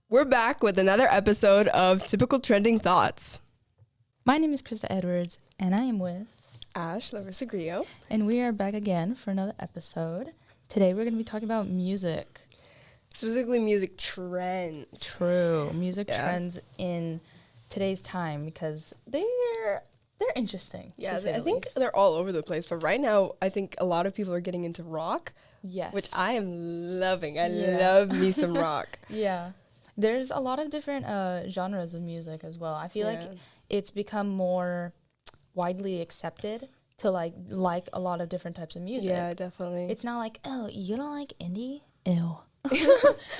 We're back with another episode of Typical Trending Thoughts. My name is Krista Edwards, and I am with Ash, Rosa, Grillo. And we are back again for another episode. Today we're going to be talking about music. Specifically music trends. True. Music trends in today's time because they're interesting. Yeah, I think they're all over the place. But right now, I think a lot of people are getting into rock. Yes. Which I am loving. I love me some rock. Yeah. There's a lot of different genres of music as well. I feel like it's become more widely accepted to like a lot of different types of music. Yeah, definitely. It's not like, oh, you don't like indie? Ew.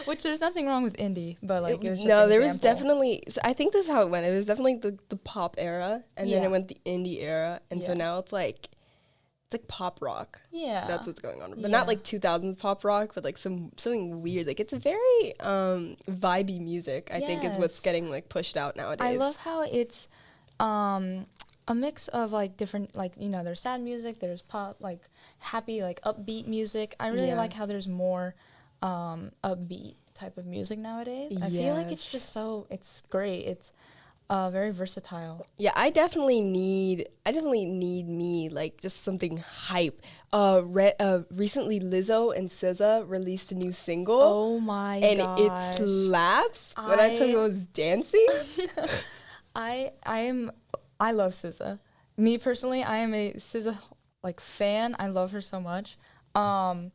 Which there's nothing wrong with indie, but like it was just there was definitely. So I think this is how it went. It was definitely the pop era, and then it went the indie era, and so now it's like pop rock. Yeah, that's what's going on. But not like 2000s pop rock, but like something weird. Like it's a very vibey music. I think is what's getting like pushed out nowadays. I love how it's a mix of like different, like, you know, there's sad music, there's pop, like happy, like upbeat music. I really like how there's more upbeat type of music nowadays. I feel like it's just it's great. It's very versatile. Yeah, I definitely need me like just something hype. Recently Lizzo and SZA released a new single. Oh my gosh. And it slaps. When I tell you I was dancing. I love SZA. Me personally, I am a SZA like fan. I love her so much. I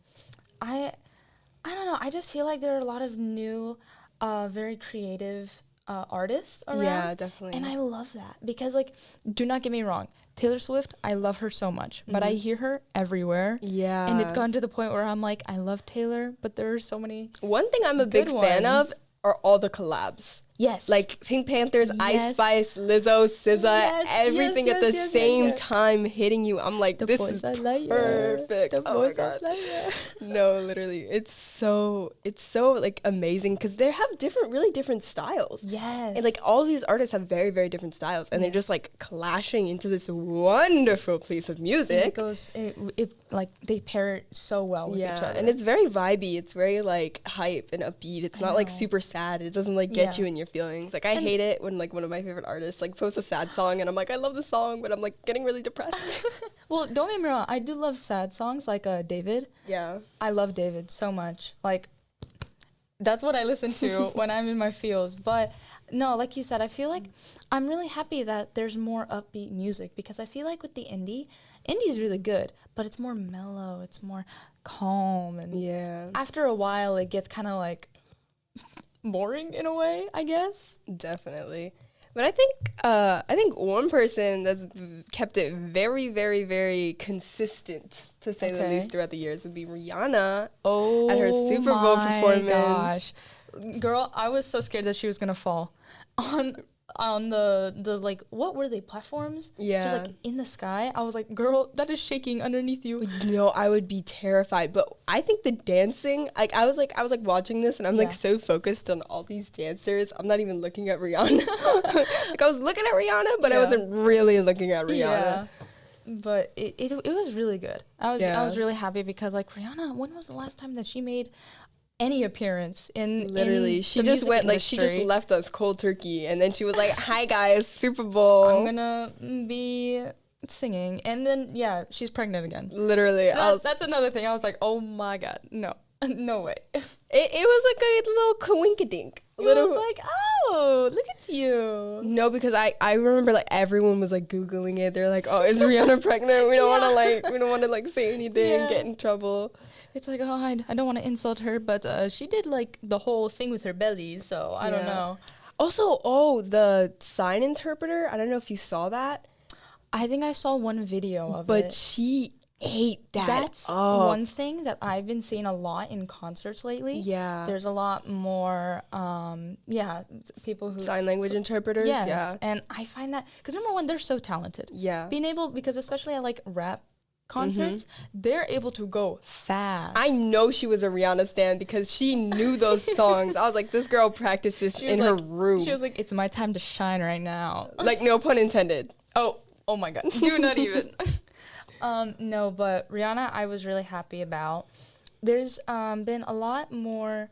don't know. I just feel like there are a lot of new, very creative artists around. Yeah, definitely. And I love that because, like, do not get me wrong. Taylor Swift, I love her so much, but I hear her everywhere. Yeah. And it's gotten to the point where I'm like, I love Taylor, but there are so many. One thing I'm a big fan of are all the collabs. Yes. Like Pink Panthers, Ice Spice, Lizzo, SZA, everything at the same time hitting you. I'm like, this is perfect. Oh my God. No, literally. It's so like amazing because they have really different styles. Yes. And like all these artists have very, very different styles and they're just like clashing into this wonderful piece of music. It like they pair it so well with each other. And it's very vibey. It's very like hype and upbeat. It's not like super sad. It doesn't like get you in your feelings. Like I hate it when like one of my favorite artists like posts a sad song and I'm like, I love the song, but I'm like getting really depressed. Well, don't get me wrong, I do love sad songs like David. Yeah. I love David so much. Like that's what I listen to when I'm in my feels. But no, like you said, I feel like I'm really happy that there's more upbeat music because I feel like with the indie's really good, but it's more mellow, it's more calm, and after a while it gets kind of like boring in a way, I guess. Definitely. But I think one person that's kept it very, very, very consistent, to say the least, throughout the years would be Rihanna. Oh, at her Super Bowl performance. Gosh. Girl, I was so scared that she was gonna fall on the like, what were they, platforms? Yeah. She was like in the sky. I was like, girl, that is shaking underneath you. No, I would be terrified. But I think the dancing, like I was watching this and I'm like so focused on all these dancers. I'm not even looking at Rihanna. Like I was looking at Rihanna, but I wasn't really looking at Rihanna. Yeah. But it was really good. I was really happy because like Rihanna, when was the last time that she made any appearance in she just went industry. Like she just left us cold turkey and then she was like, hi guys, Super Bowl, I'm gonna be singing, and then she's pregnant again. Literally. That's another thing. I was like, oh my God, no way. It was like a little coinkadink. It was like, oh, look at you. No, because I remember like everyone was like Googling it. They're like, oh, is Rihanna pregnant? We don't want to like say anything, get in trouble. It's like, oh, I don't want to insult her, but she did like the whole thing with her belly, so I don't know. Also, the sign interpreter, I don't know if you saw that. I think I saw one video of it. But she ate that. That's one thing that I've been seeing a lot in concerts lately. Yeah. There's a lot more, people who... sign language interpreters, yes. And I find that, because number one, they're so talented. Yeah. Because especially at like rap concerts, they're able to go fast. I know she was a Rihanna stan because she knew those songs. I was like, this girl practiced this in her room. She was like, it's my time to shine right now. Like, no pun intended. Oh my God. Do not even. No, but Rihanna, I was really happy about. There's been a lot more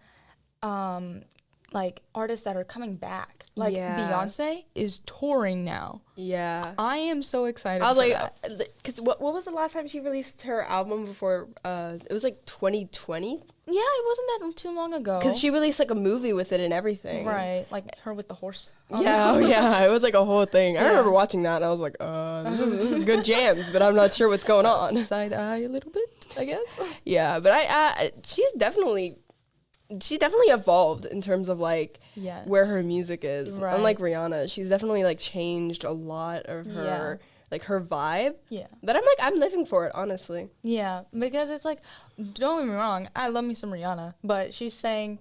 like artists that are coming back. Like Beyonce is touring now. Yeah. I am so excited. I was like, that. Because what was the last time she released her album before? It was like 2020. Yeah, it wasn't that too long ago. Because she released like a movie with it and everything. Right, like her with the horse. Yeah, yeah, it was like a whole thing. I remember watching that and I was like, this is good jams, but I'm not sure what's going on. Side eye a little bit, I guess. Yeah, but she's definitely evolved in terms of like where her music is. Right. Unlike Rihanna, she's definitely like changed a lot of her like her vibe. Yeah. But I'm living for it, honestly. Yeah, because it's like, don't get me wrong, I love me some Rihanna, but she's saying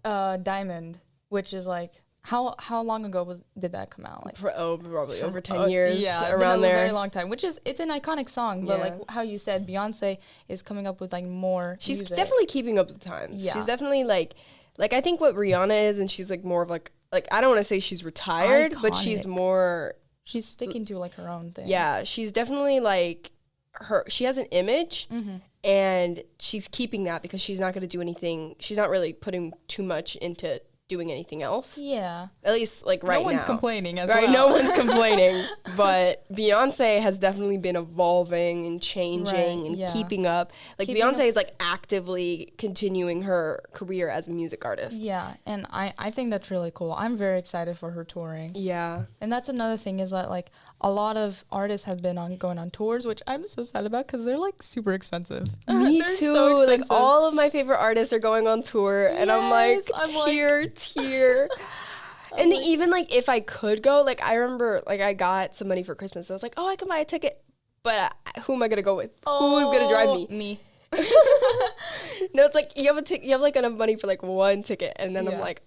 Diamond, which is like, how long ago did that come out? Like probably over 10 years. Yeah, around there. A very long time. Which is, it's an iconic song, but like how you said, Beyonce is coming up with like more. She's music. Definitely keeping up with the times. Yeah. She's definitely like I think what Rihanna is, and she's like more of like I don't want to say she's retired, but she's more. She's sticking to like her own thing. Yeah, she's definitely like she has an image, and she's keeping that because she's not going to do anything. She's not really putting too much into doing anything else. Yeah. At least like right now. No one's complaining as well. Right, no one's complaining. But Beyonce has definitely been evolving and changing and keeping up. Like Beyonce is like actively continuing her career as a music artist. Yeah, and I think that's really cool. I'm very excited for her touring. Yeah. And that's another thing is that like a lot of artists have been going on tours, which I'm so sad about because they're like super expensive. Me too. So like all of my favorite artists are going on tour, and I'm like tear. And even like if I could go, like I remember like I got some money for Christmas. I was like, oh, I can buy a ticket, but who am I gonna go with? Who's gonna drive me? Me. No, it's like you have like enough money for like one ticket, and then I'm like,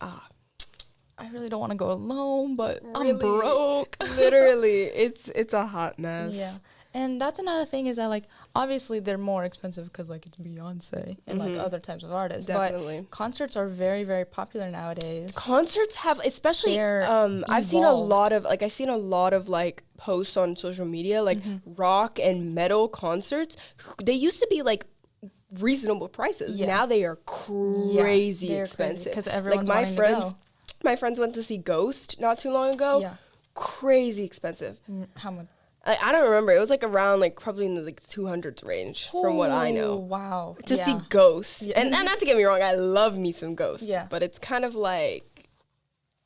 I really don't want to go alone, but really, I'm broke. Literally, it's a hot mess. Yeah. And that's another thing is that, like, obviously they're more expensive because, like, it's Beyonce and, like, other types of artists. Definitely. But concerts are very, very popular nowadays. Concerts have, especially, I've seen a lot of, like, posts on social media, like, rock and metal concerts. They used to be, like, reasonable prices. Yeah. Now they are crazy expensive. Because everyone's like, my friends went to see Ghost not too long ago. Yeah. Crazy expensive. How much? I don't remember. It was like around like probably in the like 200s range from what I know. Wow. To see Ghost. Yeah. And not to get me wrong, I love me some Ghost. Yeah. But it's kind of like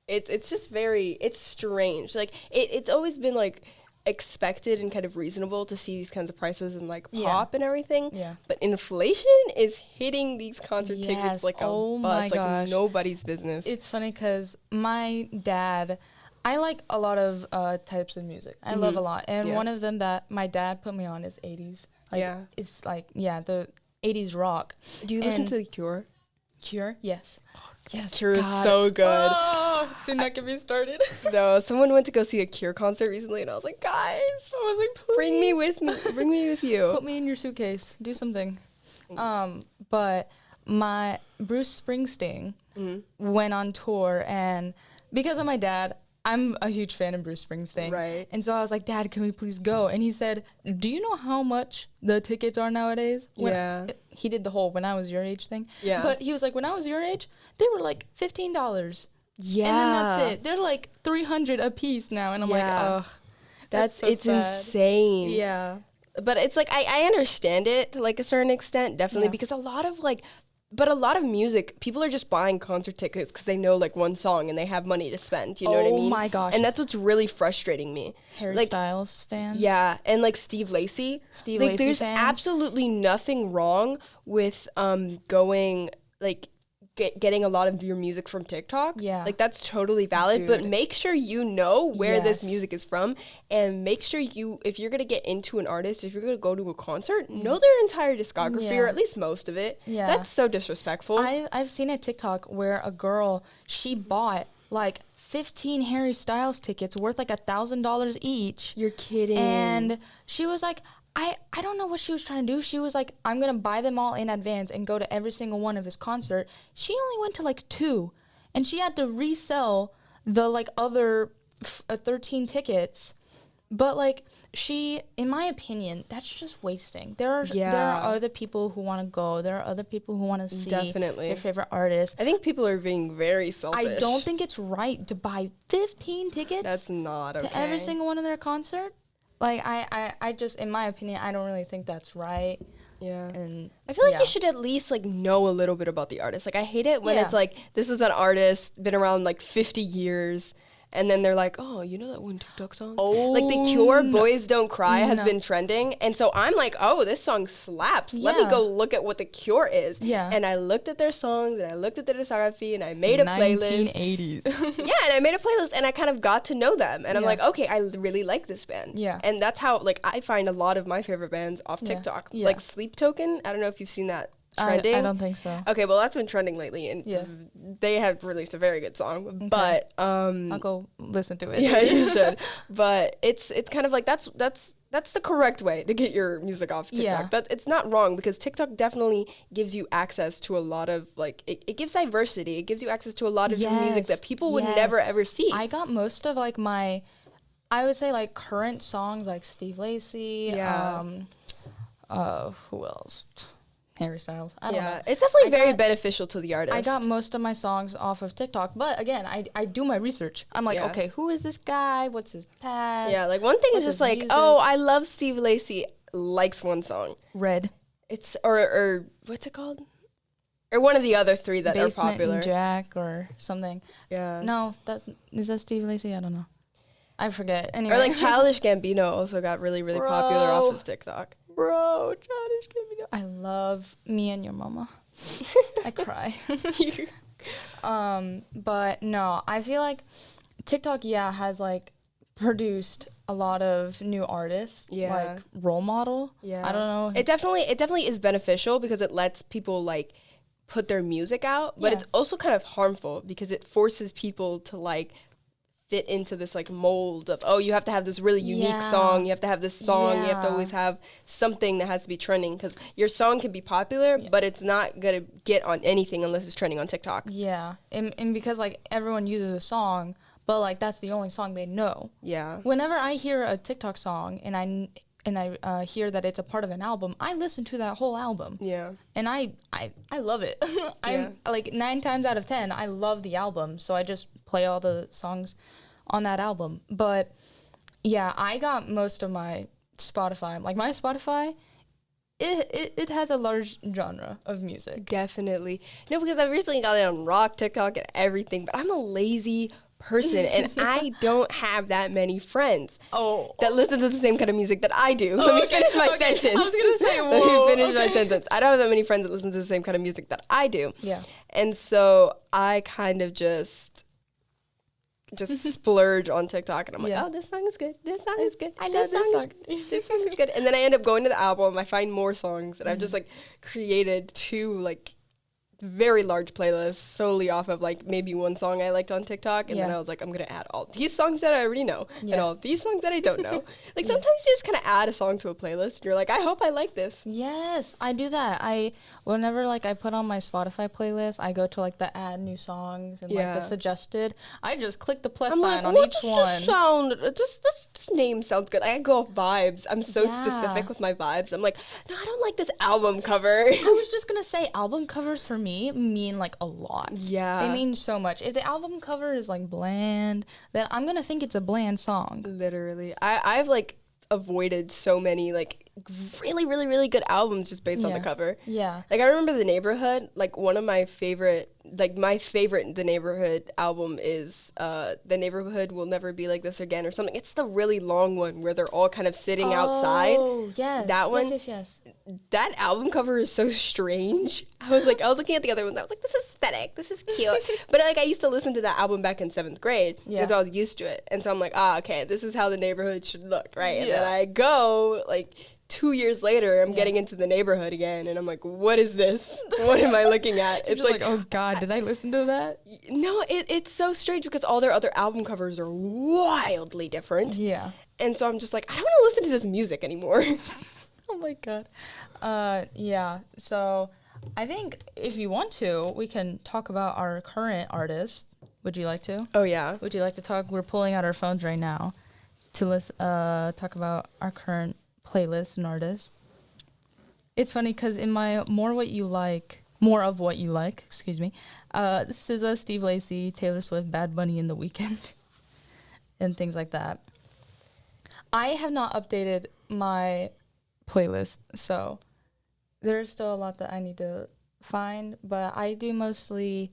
it's just it's strange. Like it's always been like expected and kind of reasonable to see these kinds of prices in like pop and everything. Yeah. But inflation is hitting these concert tickets like a bus, like nobody's business. It's funny because my dad, I like a lot of types of music. I love a lot. And one of them that my dad put me on is 80s. Like, it's like, the 80s rock. Do you listen to The Cure? Cure? Yes. Yes, Cure is so good. Oh, do not get me started. No, someone went to go see a Cure concert recently, and I was like, guys, please. Bring me with you. Put me in your suitcase. Do something. But my Bruce Springsteen went on tour, and because of my dad, I'm a huge fan of Bruce Springsteen. Right. And so I was like, Dad, can we please go? And he said, do you know how much the tickets are nowadays? He did the whole when I was your age thing. Yeah. But he was like, when I was your age, they were like $15. Yeah. And then that's it. They're like $300 a piece now. And I'm like, ugh. It's insane. Yeah. But it's like, I understand it to like a certain extent, definitely, because a lot of music, people are just buying concert tickets because they know like one song and they have money to spend. You know what I mean? Oh my gosh. And that's what's really frustrating me. Harry Styles fans. Yeah. And like Steve Lacy. There's absolutely nothing wrong with going like getting a lot of your music from TikTok. Yeah. Like that's totally valid. But make sure you know where this music is from, and make sure if you're going to get into an artist, if you're going to go to a concert, know their entire discography or at least most of it. Yeah. That's so disrespectful. I've seen a TikTok where a girl, she bought like 15 Harry Styles tickets worth like $1,000 each. You're kidding. And she was like, I don't know what she was trying to do. She was like, I'm going to buy them all in advance and go to every single one of his concert. She only went to like 2, and she had to resell the like other 13 tickets But like in my opinion, that's just wasting. There are other people who want to go. There are other people who want to see their favorite artist. I think people are being very selfish. I don't think it's right to buy 15 tickets. That's not okay. To every single one of their concert. Like I just, in my opinion, I don't really think that's right. Yeah. And I feel like you should at least like know a little bit about the artist. Like I hate it when it's like, this is an artist, been around like 50 years. And then they're like, oh, you know that one TikTok song? Oh. Like The Cure, Boys Don't Cry has been trending. And so I'm like, oh, this song slaps. Yeah. Let me go look at what The Cure is. Yeah. And I looked at their songs and I looked at their discography and I made a playlist. 1980s. Yeah, and I made a playlist and I kind of got to know them. And I'm like, okay, I really like this band. Yeah. And that's how, like, I find a lot of my favorite bands off TikTok. Yeah. Like Sleep Token. I don't know if you've seen that. Trending. I don't think so. Okay, well that's been trending lately, and they have released a very good song. Okay. But I'll go listen to it. Yeah, you should. But it's kind of like that's the correct way to get your music off TikTok. Yeah. It's not wrong because TikTok definitely gives you access to a lot of like it gives diversity. It gives you access to a lot of different music that people would never ever see. I got most of like I would say like current songs like Steve Lacy. Yeah. Who else? Harry Styles. I don't know. It's definitely very beneficial to the artist. I got most of my songs off of TikTok, but again, I do my research. I'm like, okay, who is this guy? What's his past? Yeah, like one thing is just like, oh, I love Steve Lacy, likes one song. Red. It's, or what's it called? Or one of the other three that are popular. And Jack or something. Yeah. No, is that Steve Lacy? I don't know. I forget. Anyway. Or like Childish Gambino also got really, really popular off of TikTok. Bro, Childish Gambino. I love Me and Your Mama. I cry. But no, I feel like TikTok, has like produced a lot of new artists. Yeah. Like role model. Yeah. I don't know. It definitely is beneficial because it lets people like put their music out, but it's also kind of harmful because it forces people to like fit into this like mold of, oh, you have to have this really unique song, you have to have this song, you have to always have something that has to be trending because your song can be popular, but it's not gonna get on anything unless it's trending on TikTok. Yeah, and because like everyone uses a song, but like that's the only song they know. Yeah. Whenever I hear a TikTok song and I hear that it's a part of an album, I listen to that whole album. Yeah. And I love it. I'm like 9 times out of 10, I love the album, so I just play all the songs on that album. But yeah, I got most of my Spotify. Like my Spotify, it has a large genre of music. Definitely. No, because I recently got it on rock, TikTok, and everything, but I'm a lazy person and I don't have that many friends that listen to the same kind of music that I do. Let me finish my sentence. I was gonna say, whoa. Let me finish my sentence. I don't have that many friends that listen to the same kind of music that I do. Yeah. And so I kind of just splurge on TikTok and I'm like, oh, this song is good. This song is good. I love this song. This song is good. And then I end up going to the album. I find more songs and I've just like created 2 like very large playlists solely off of like maybe one song I liked on TikTok and then I was like, I'm gonna add all these songs that I already know and all these songs that I don't know. Like sometimes you just kind of add a song to a playlist. You're like, I hope I like this. Yes, I do that. Whenever like I put on my Spotify playlist, I go to like the add new songs and like the suggested. I just click the plus sign on each one. This name sounds good. I go off vibes. I'm so specific with my vibes. I'm like, no, I don't like this album cover. I was just gonna say album covers for me mean like a lot. Yeah. They mean so much. If the album cover is like bland, then I'm gonna think it's a bland song. Literally. I've like avoided so many like really, really, really good albums just based on the cover. Yeah. Like I remember The Neighborhood, like one of my favorite, my favorite The Neighborhood album is The Neighborhood Will Never Be Like This Again or something. It's the really long one where they're all kind of sitting outside. Oh, yes. That one. Yes. That album cover is so strange. I was looking at the other ones. I was like, this is aesthetic. This is cute. But like I used to listen to that album back in 7th grade because I was used to it. And so I'm like, okay, this is how The Neighborhood should look, right? And then I go like 2 years later, I'm getting into The Neighborhood again, and I'm like, what is this? What am I looking at? It's like, oh God, did I listen to that? No, it's so strange because all their other album covers are wildly different. Yeah. And so I'm just like, I don't want to listen to this music anymore. Oh my God. Yeah. So I think if you want to, we can talk about our current artist. Would you like to? Oh, yeah. Would you like to talk? We're pulling out our phones right now. talk about our current playlist and artists. It's funny because in my more of what you like, excuse me, SZA, Steve Lacy, Taylor Swift, Bad Bunny in The Weeknd, and things like that. I have not updated my playlist, so there's still a lot that I need to find, but I do mostly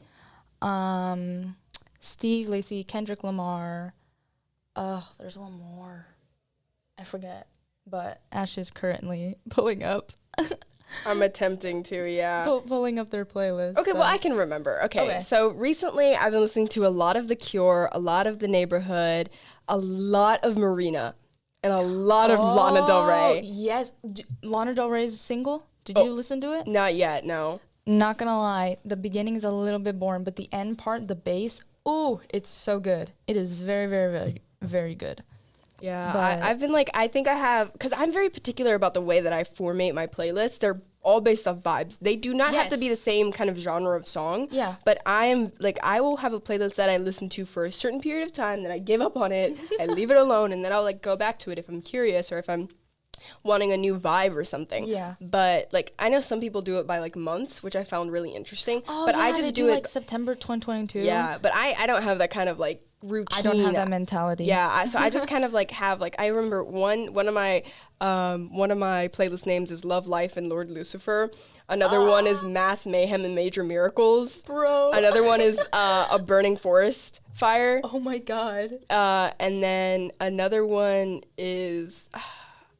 Steve Lacy, Kendrick Lamar. There's one more. I forget, but Ash is currently pulling up. I'm attempting to, yeah. Pulling up their playlist. Okay, so. Well, I can remember. Okay, so recently I've been listening to a lot of The Cure, a lot of The Neighborhood, a lot of Marina, and a lot of Lana Del Rey. Yes. Lana Del Rey's single? Did you listen to it? Not yet, no. Not gonna lie, the beginning is a little bit boring, but the end part, the bass, it's so good. It is very, very, very, very good. Yeah, I've been like, I think I have, because I'm very particular about the way that I formate my playlists. They're all based off vibes. They do not have to be the same kind of genre of song. Yeah. But I am, like, I will have a playlist that I listen to for a certain period of time, then I give up on it, I leave it alone, and then I'll, like, go back to it if I'm curious or if I'm wanting a new vibe or something. Yeah. But, like, I know some people do it by, like, months, which I found really interesting. Oh, but yeah, I just they do, like, September 2022. Yeah, but I don't have that kind of, like, routine. I don't have that mentality. Yeah, so I just kind of like have like, I remember one of my playlist names is Love, Life, and Lord Lucifer. Another one is Mass Mayhem and Major Miracles. Bro. Another one is A Burning Forest Fire. Oh my God. And then another one is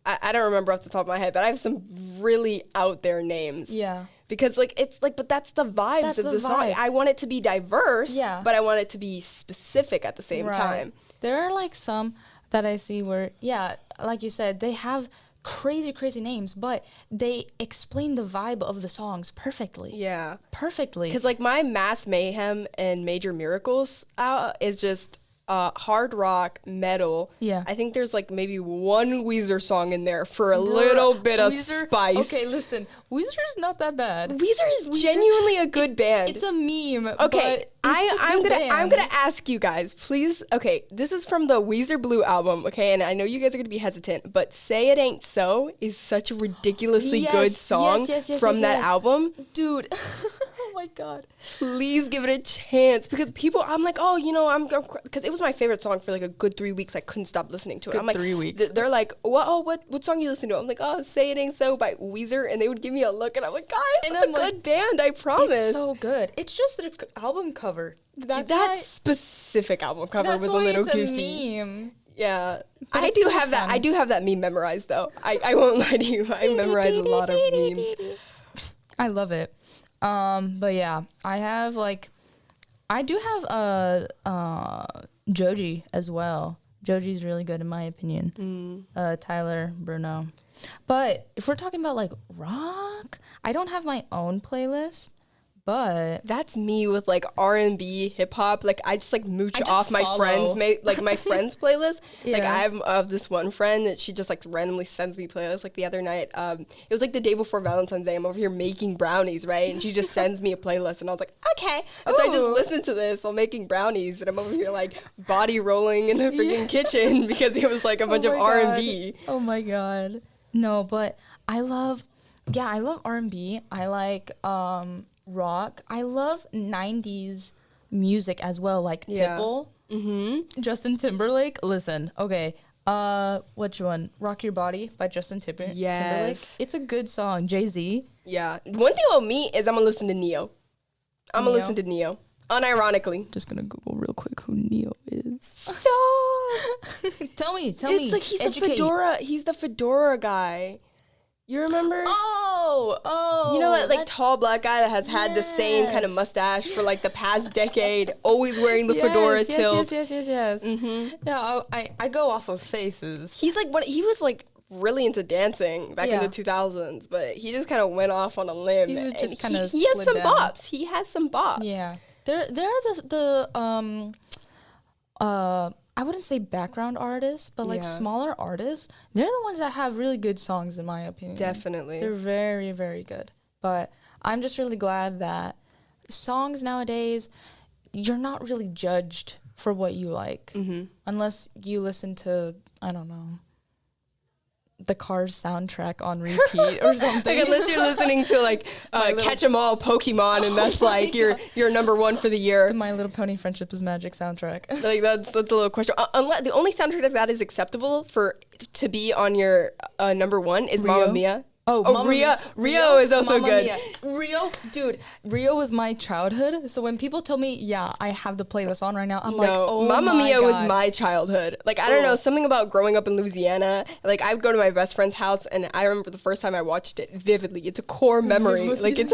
I don't remember off the top of my head, but I have some really out there names. Yeah. Because, like, it's like, but that's the vibes of the song. I want it to be diverse, but I want it to be specific at the same time. There are, like, some that I see where, like you said, they have crazy, crazy names, but they explain the vibe of the songs perfectly. Yeah. Perfectly. Because, like, my Mass Mayhem and Major Miracles is just hard rock, metal. Yeah. I think there's, like, maybe one Weezer song in there for a little bit of spice. Okay, listen. Weezer's not that bad. Weezer is genuinely a good band. It's a meme. Okay, but I'm gonna ask you guys, please. Okay, this is from the Weezer Blue album. Okay, and I know you guys are gonna be hesitant, but "Say It Ain't So" is such a ridiculously good song from that album, dude. Oh my God. Please give it a chance, because people, I'm like, oh, you know, because it was my favorite song for like a good 3 weeks. I couldn't stop listening to it. I'm like, 3 weeks. They're like, what song you listen to? I'm like, oh, "Say It Ain't So" by Weezer, and they would give me a look, and I'm like, guys, it's a good band, I promise. It's so good. It's just an album cover. That specific album cover was a little goofy. A meme. Yeah, I do have that. I do have that meme memorized, though. I won't lie to you. I memorize a lot of memes. I love it. But yeah, I do have Joji as well. Joji's really good in my opinion. Tyler, Bruno. But if we're talking about like rock, I don't have my own playlist. But that's me with like R&B, hip hop. Like I just like mooch off my friends, my friends' playlist. Like I have this one friend that she just like randomly sends me playlists. Like the other night, it was like the day before Valentine's Day. I'm over here making brownies, right? And she just sends me a playlist, and I was like, okay. And so I just listened to this while making brownies, and I'm over here like body rolling in the freaking kitchen because it was like a bunch of R&B. Oh my God. No, but I love R&B. I like rock. I love 90s music as well, like Pitbull, Justin Timberlake. Listen, okay, which one? Rock Your Body by Justin Timberlake. It's a good song. Jay-Z. Yeah. One thing about me is I'm gonna listen to Neo. Unironically. Just gonna Google real quick who Neo is. So tell me. It's like he's the fedora guy. You remember? Oh. You know that like tall black guy that has had the same kind of mustache for like the past decade, always wearing the fedora tilt. Yes. Mm-hmm. Yeah, I go off of faces. He was like really into dancing back in the 2000s, but he just kind of went off on a limb. He has some bops. He has some bops. Yeah. There are the I wouldn't say background artists, but like smaller artists. They're the ones that have really good songs, in my opinion. Definitely. They're very, very good. But I'm just really glad that songs nowadays, you're not really judged for what you like. Unless you listen to, I don't know, the Cars soundtrack on repeat or something. Like unless you're listening to like Catch 'Em All Pokemon, and that's like your number one for the year. The My Little Pony Friendship is Magic soundtrack. Like that's a little question. Unless the only soundtrack that is acceptable to be on your number one is Mamma Mia. Rio is also Mamma good. Mia. Rio was my childhood. So when people tell me, yeah, I have the playlist on right now, I'm like, oh Mamma Mia God. was my childhood. Like, I don't know, something about growing up in Louisiana. Like, I would go to my best friend's house, and I remember the first time I watched it vividly. It's a core memory. Like, it's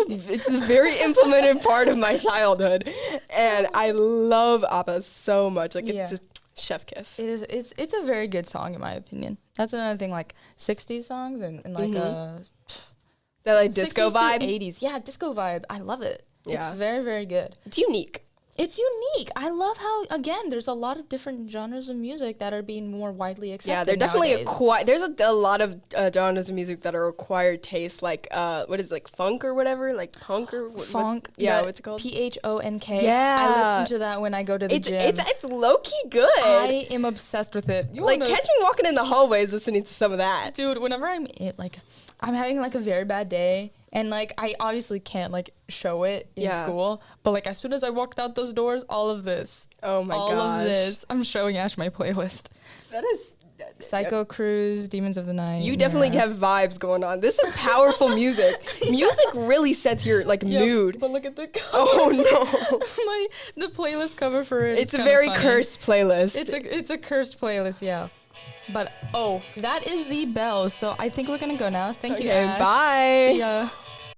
a very implemented part of my childhood. And I love ABBA so much. Like, it's just chef kiss. It is. It's a very good song in my opinion. That's another thing, like 60s songs and like that like disco vibe. 80s, yeah, disco vibe. I love it. Yeah. It's very, very good. It's unique. It's unique. I love how, again, there's a lot of different genres of music that are being more widely accepted. Yeah, they're definitely there's a lot of genres of music that are acquired taste, like what is it, like funk or whatever, like punk or funk. What's it called? PHONK. Yeah, I listen to that when I go to the gym. It's low key good. I am obsessed with it. Catch me walking in the hallways listening to some of that. Dude, whenever I'm having like a very bad day. And, like, I obviously can't, like, show it in school. But, like, as soon as I walked out those doors, all of this. Oh, my gosh. All of this. I'm showing Ash my playlist. That is... Psycho Cruise, Demons of the Night. You definitely have vibes going on. This is powerful music. Music really sets your, like, mood. But look at the cover. Oh, no. The playlist cover for it. It's a very cursed playlist. It's a cursed playlist, yeah. But, that is the bell. So I think we're going to go now. Thank you, Ash. Bye. See ya.